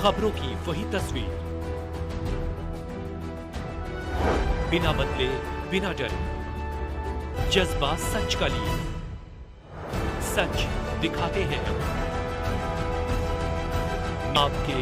खबरों की वही तस्वीर, बिना बदले बिना डरे, जज्बा सच का लिए, सच दिखाते हैं आपके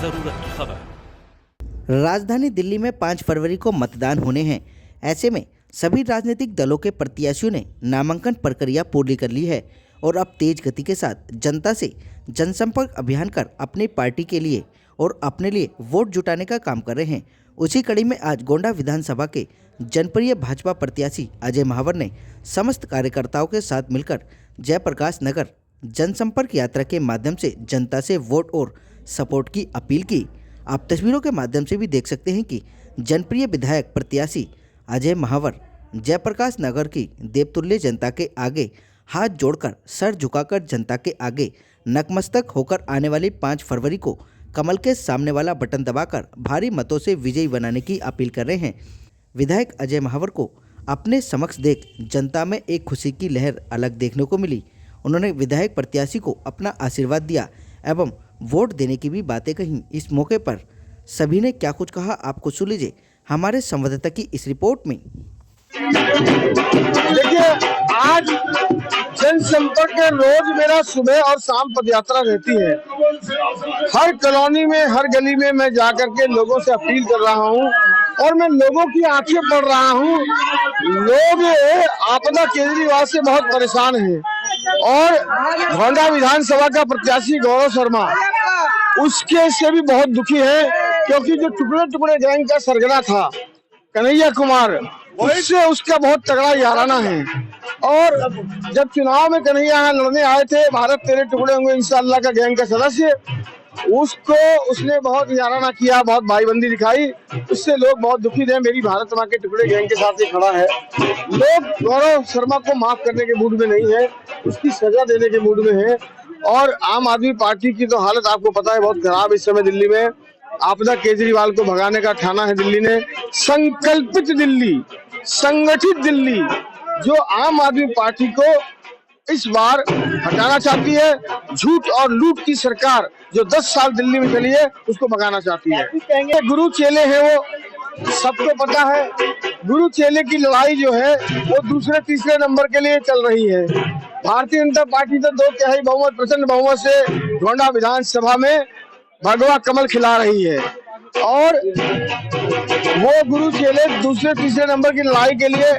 जरूरत की खबर। राजधानी दिल्ली में 5 फरवरी को मतदान होने हैं। ऐसे में सभी राजनीतिक दलों के प्रत्याशियों ने नामांकन प्रक्रिया पूरी कर ली है और अब तेज गति के साथ जनता से जनसंपर्क अभियान कर अपनी पार्टी के लिए और अपने लिए वोट जुटाने का काम कर रहे हैं। उसी कड़ी में आज गोंडा विधानसभा के जनप्रिय भाजपा प्रत्याशी अजय महावर ने समस्त कार्यकर्ताओं के साथ मिलकर जयप्रकाश नगर जनसंपर्क यात्रा के माध्यम से जनता से वोट और सपोर्ट की अपील की। आप तस्वीरों के माध्यम से भी देख सकते हैं कि जनप्रिय विधायक प्रत्याशी अजय महावर जयप्रकाश नगर की देवतुल्य जनता के आगे हाथ जोड़कर सर झुकाकर जनता के आगे नतमस्तक होकर आने वाली 5 फरवरी को कमल के सामने वाला बटन दबाकर भारी मतों से विजयी बनाने की अपील कर रहे हैं। विधायक अजय महावर को अपने समक्ष देख जनता में एक खुशी की लहर अलग देखने को मिली। उन्होंने विधायक प्रत्याशी को अपना आशीर्वाद दिया एवं वोट देने की भी बातें कहीं। इस मौके पर सभी ने क्या कुछ कहा, आपको सुन लीजिए हमारे संवाददाता की इस रिपोर्ट में। देखिए, आज जनसंपर्क के रोज मेरा सुबह और शाम पदयात्रा रहती है। हर कॉलोनी में, हर गली में मैं जाकर के लोगों से अपील कर रहा हूं और मैं लोगों की आंखें पढ़ रहा हूं। लोग आपदा केजरीवाल से बहुत परेशान हैं और गोंडा विधानसभा का प्रत्याशी गौरव शर्मा उसके से भी बहुत दुखी है, क्योंकि जो टुकड़े टुकड़े गैंग का सरगना था कन्हैया कुमार, उससे उसका बहुत तगड़ा याराना है। और जब चुनाव में कन्हैया यहाँ लड़ने आए थे, भारत तेरे टुकड़े होंगे इंशाअल्लाह का गैंग का सदस्य, उसको उसने बहुत याराना किया, बहुत भाईबंदी दिखाई। उससे लोग बहुत दुखी थे। मेरी भारत माँ के टुकड़े गैंग के साथ ही खड़ा है। लोग गौरव शर्मा को माफ करने के मूड में नहीं है, उसकी सजा देने के मूड में है। और आम आदमी पार्टी की तो हालत आपको पता है बहुत खराब इस समय दिल्ली में। आपदा केजरीवाल को भगाने का ठाना है दिल्ली ने। संकल्पित दिल्ली, संगठित दिल्ली जो आम आदमी पार्टी को इस बार हटाना चाहती है, झूठ और लूट की सरकार जो 10 साल दिल्ली में चली है उसको भगाना चाहती है। गुरु चेले हैं, वो सबको पता है। गुरु चेले की लड़ाई जो है वो दूसरे तीसरे नंबर के लिए चल रही है। भारतीय जनता पार्टी तो 2/3 बहुमत, प्रचंड बहुमत से गोंडा विधानसभा में भगवा कमल खिला रही है और वो गुरु चेले दूसरे तीसरे नंबर की लड़ाई के लिए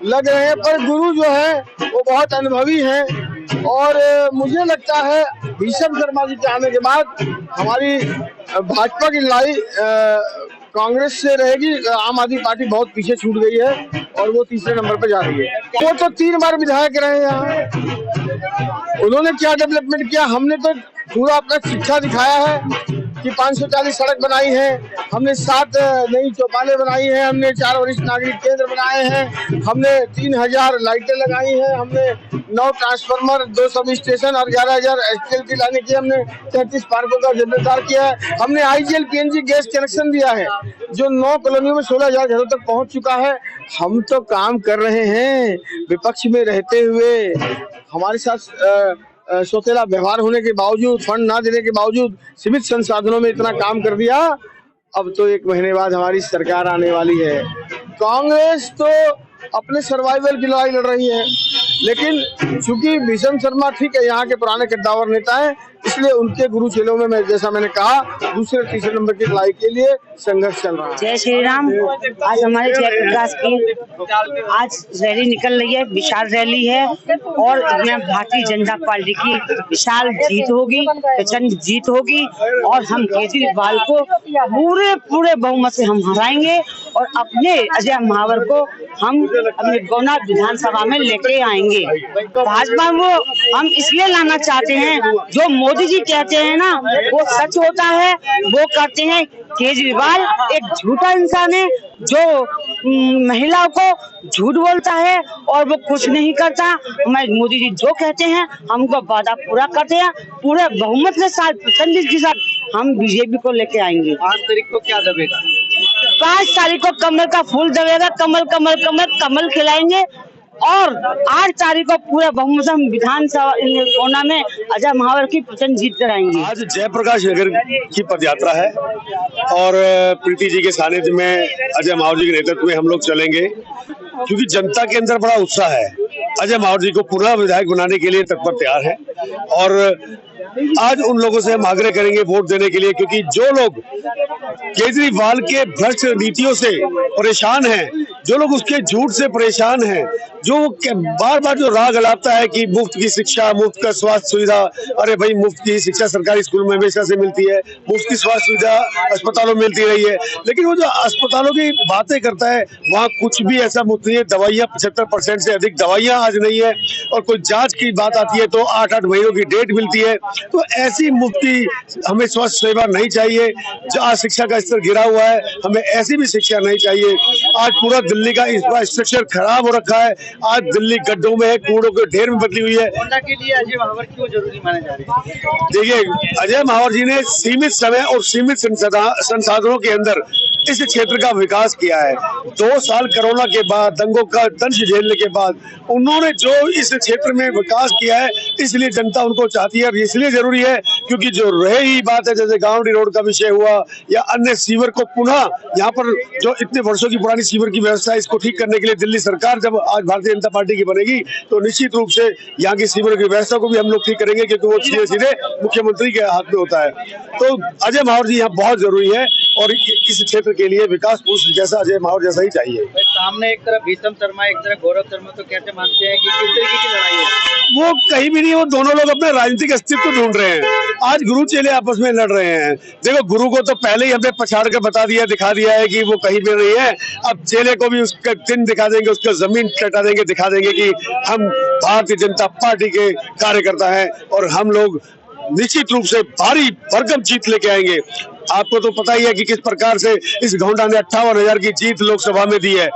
लग रहे हैं। पर गुरु जो है वो बहुत अनुभवी हैं और मुझे लगता है भीषम शर्मा जी के आने के बाद हमारी भाजपा की लड़ाई कांग्रेस से रहेगी। आम आदमी पार्टी बहुत पीछे छूट गई है और वो तीसरे नंबर पर जा रही है। वो तो 3 बार विधायक रहे यहाँ, उन्होंने क्या डेवलपमेंट किया? हमने तो पूरा अपना शिक्षा दिखाया है कि 540 सड़क बनाई है, हमने 7 नई चौपालें बनाई हैं, हमने 4 वरिष्ठ नागरिक केंद्र बनाए हैं, हमने 3000 लाइटें लगाई हैं, हमने 9 ट्रांसफार्मर, 2 सब स्टेशन और 11,000 एचएलपी लाने की, हमने 33 पार्कों का जीर्णोद्धार किया है, हमने आईजीएल पीएनजी गैस कनेक्शन दिया है जो 9 कॉलोनियों में 16,000 घरों तक पहुंच चुका है। हम तो काम कर रहे हैं। विपक्ष में रहते हुए हमारे साथ सौतेला व्यवहार होने के बावजूद, फंड ना देने के बावजूद, सीमित संसाधनों में इतना काम कर दिया। अब तो 1 महीने बाद हमारी सरकार आने वाली है। कांग्रेस तो अपने सर्वाइवल की लड़ाई लड़ रही है, लेकिन चूंकि भीषम शर्मा ठीक है यहाँ के पुराने कद्दावर नेता है, इसलिए उनके गुरु चेलों में मैं जैसा मैंने कहा दूसरे तीसरे नंबर की लड़ाई के लिए संघर्ष चल रहा है। जय श्री राम। आज हमारे जयप्रकाश की आज रैली निकल रही है, विशाल रैली है और इसमें भारतीय जनता पार्टी की विशाल जीत होगी, प्रचंड जीत होगी और हम केजरीवाल को पूरे बहुमत से हम हराएंगे और अपने अजय महावर को हम अपने गोंडा विधानसभा में लेके आएंगे। भाजपा को हम इसलिए लाना चाहते हैं, जो मोदी जी कहते हैं ना वो सच होता है, वो करते हैं। केजरीवाल एक झूठा इंसान है जो महिलाओं को झूठ बोलता है और वो कुछ नहीं करता। हमारे मोदी जी जो कहते हैं हमको वादा पूरा करते हैं। पूरे बहुमत के साथ, प्रचंड के साथ हम बीजेपी को लेके आएंगे। 5 तारीख को क्या दबेगा? 5 तारीख को कमल का फूल दबेगा। कमल कमल कमल कमल खिलाएंगे और 8 तारीख को पूरे बहुमत विधानसभा कोना में अजय महावर की प्रचंड जीत कराएंगे। आज जयप्रकाश नगर की पदयात्रा है और प्रीति जी के सानिध्य में अजय महावर जी के नेतृत्व में हम लोग चलेंगे, क्योंकि जनता के अंदर बड़ा उत्साह है। अजय महावर जी को पुनः विधायक बनाने के लिए तत्पर तैयार है और आज उन लोगों से हम आग्रह करेंगे वोट देने के लिए, क्योंकि जो लोग केजरीवाल के भ्रष्ट नीतियों से परेशान हैं, जो लोग उसके झूठ से परेशान हैं, जो बार बार जो राग अलापता है कि मुफ्त की शिक्षा, मुफ्त का स्वास्थ्य सुविधा, अरे भाई मुफ्त की शिक्षा सरकारी स्कूल में हमेशा से मिलती है, मुफ्त की स्वास्थ्य सुविधा अस्पतालों में मिलती रही है, लेकिन वो जो अस्पतालों की बातें करता है वहाँ कुछ भी ऐसा मुफ्त नहीं है। दवाइयाँ 75% से अधिक दवाइयाँ आज नहीं है, और कोई जांच की बात आती है तो 8-8 महीनों की डेट मिलती है। तो ऐसी मुफ्ती हमें स्वास्थ्य सेवा नहीं चाहिए। आज शिक्षा का स्तर गिरा हुआ है, हमें ऐसी भी शिक्षा नहीं चाहिए। आज पूरा दिल्ली का इंफ्रास्ट्रक्चर खराब हो रखा है, आज दिल्ली गड्ढों में है, कूड़ों के ढेर में बदली हुई है। के लिए अजय महावर क्यों जरूरी माने जा रहे हैं? देखिए, अजय महावर जी ने सीमित समय और सीमित संसाधनों के अंदर इस क्षेत्र का विकास किया है। 2 साल कोरोना के बाद, दंगों का दंश झेलने के बाद उन्होंने जो इस क्षेत्र में विकास किया है, इसलिए जनता उनको चाहती है। और इसलिए जरूरी है क्योंकि जो रहे ही बात है, जैसे गांवडी रोड का विषय हुआ या अन्य सीवर को पुनः यहाँ पर जो इतने वर्षों की पुरानी सीवर की व्यवस्था है, इसको ठीक करने के लिए दिल्ली सरकार जब आज भारतीय जनता पार्टी की बनेगी तो निश्चित रूप से यहाँ की सीवर की व्यवस्था को भी हम लोग ठीक करेंगे, क्योंकि वो सीधे सीधे मुख्यमंत्री के हाथ में होता है। तो अजय महावर जी यहाँ बहुत जरूरी है और इस क्षेत्र के लिए विकास पुरुष जैसा अजय महावर जैसा ही चाहिए। सामने एक तरफ भीषम शर्मा, एक तरफ गौरव शर्मा, तो कैसे मानते हैं कि किस तरीके की लड़ाई है? वो कहीं भी नहीं, वो दोनों लोग अपने राजनीतिक अस्तित्व ढूंढ रहे हैं। आज गुरु चेले आपस में लड़ रहे हैं। देखो, गुरु को तो पहले ही हमने पछाड़ कर बता दिया, दिखा दिया है कि वो कहीं पे नहीं है। अब चेले को भी उसका दिन दिखा देंगे, उसका जमीन कटा देंगे, दिखा देंगे कि हम भारतीय जनता पार्टी के कार्यकर्ता हैं और हम लोग निश्चित रूप से भारी भरकम जीत लेके आएंगे। आपको तो पता ही है कि किस प्रकार से इस घोंडा ने 58,000 की जीत लोकसभा में दी है।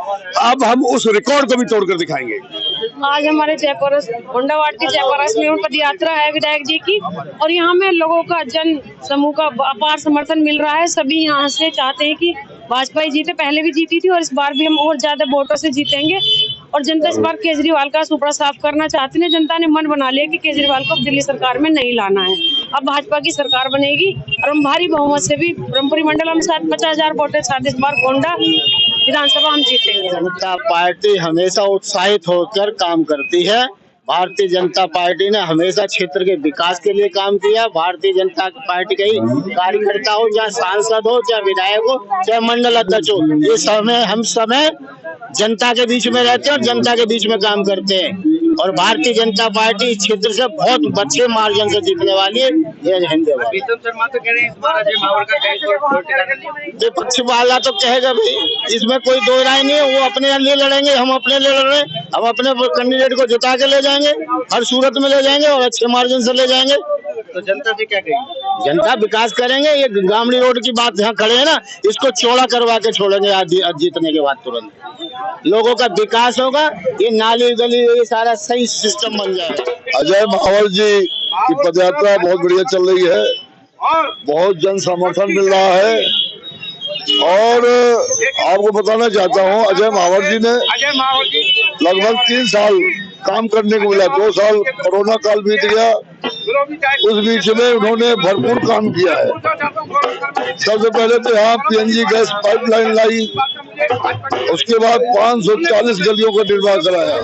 अब हम उस रिकॉर्ड को भी तोड़कर दिखाएंगे। आज हमारे जयपुरस होंडावाड़ की जयपुरस में पद यात्रा है विधायक जी की, और यहाँ में लोगों का जन समूह का अपार समर्थन मिल रहा है। सभी यहाँ से चाहते हैं कि भाजपा ही जीते, पहले भी जीती थी और इस बार भी हम और ज्यादा वोटों से जीतेंगे। और जनता इस बार केजरीवाल का सुपड़ा साफ करना चाहती है। जनता ने मन बना लिया कि केजरीवाल को दिल्ली सरकार में नहीं लाना है, अब भाजपा की सरकार बनेगी और हम भारी बहुमत से भी ब्रह्मपुरी मंडल हम 50,000 वोटें साथ इस बार गोंडा विधानसभा हम जीतेंगे। जनता पार्टी हमेशा उत्साहित होकर काम करती है। भारतीय जनता पार्टी ने हमेशा क्षेत्र के विकास के लिए काम किया। भारतीय जनता पार्टी के ही कार्यकर्ता हो, चाहे सांसद हो, चाहे विधायक हो, चाहे मंडल अध्यक्ष हो, ये समय हम समय जनता के बीच में रहते हैं और जनता के बीच में काम करते हैं। और भारतीय जनता पार्टी इस क्षेत्र से बहुत अच्छे मार्जिन से जीतने वाली है। शर्मा तो कह रहे हैं इस बार अजय महावर का पक्ष वाला तो कहेगा भाई, इसमें कोई दो राय नहीं है। वो अपने लिए लड़ेंगे, हम अपने लिए लड़ रहे हैं। हम अपने कैंडिडेट को जिता के ले जाएंगे, हर सूरत में ले जाएंगे और अच्छे मार्जिन से ले जाएंगे। तो जनता से क्या कहेंगे? जनता विकास करेंगे। ये गामड़ी रोड की बात यहाँ खड़े हैं ना, इसको चौड़ा करवा के छोड़ेंगे आज जीतने के बाद तुरंत। लोगों का विकास होगा, ये नाली गली ये सारा सही सिस्टम बन जाएगा। अजय महावर जी की पदयात्रा बहुत बढ़िया चल रही है, बहुत जन समर्थन मिल रहा है। और आपको बताना चाहता हूँ, अजय महावर जी ने लगभग 3 साल काम करने को मिला। 2 साल कोरोना काल बीत गया, उस बीच में उन्होंने भरपूर काम किया है। सबसे पहले तो यहाँ PNG गैस पाइपलाइन लाई, उसके बाद 540 गलियों का निर्माण कराया।